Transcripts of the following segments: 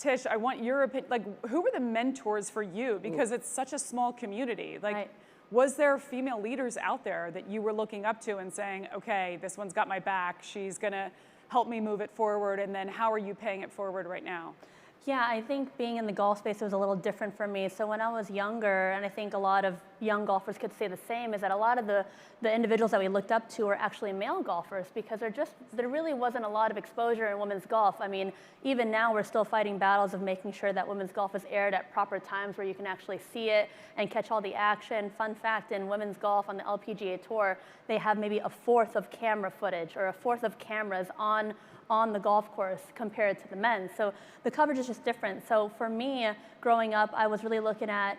Tish, I want your opinion. Like, who were the mentors for you? Because it's such a small community. Like, Right. was there female leaders out there that you were looking up to and saying, okay, this one's got my back, she's gonna help me move it forward, and then how are you paying it forward right now? Yeah, I think being in the golf space was a little different for me. So when I was younger, and I think a lot of young golfers could say the same, is that a lot of the individuals that we looked up to were actually male golfers, because there really wasn't a lot of exposure in women's golf. I mean, even now we're still fighting battles of making sure that women's golf is aired at proper times where you can actually see it and catch all the action. Fun fact, in women's golf on the LPGA Tour, they have maybe a fourth of camera footage or a fourth of cameras on the golf course compared to the men. So the coverage is just different. So for me, growing up, I was really looking at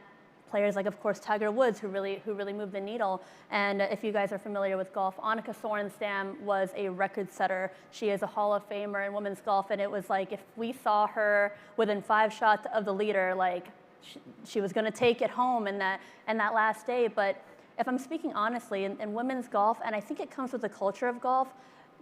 players like, of course, Tiger Woods, who really moved the needle. And if you guys are familiar with golf, Annika Sorenstam was a record setter. She is a Hall of Famer in women's golf, and it was like if we saw her within 5 shots of the leader, like she was going to take it home in that last day. But if I'm speaking honestly, in women's golf, and I think it comes with the culture of golf,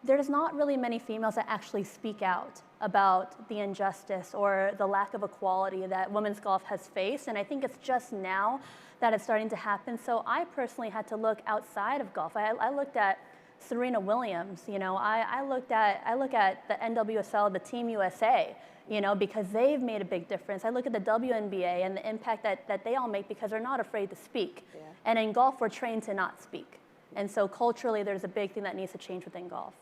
there's not really many females that actually speak out about the injustice or the lack of equality that women's golf has faced. And I think it's just now that it's starting to happen. So I personally had to look outside of golf. I looked at Serena Williams, you know, I look at the NWSL, the Team USA, you know, because they've made a big difference. I look at the WNBA and the impact that they all make because they're not afraid to speak. Yeah. And in golf, we're trained to not speak. And so culturally, there's a big thing that needs to change within golf.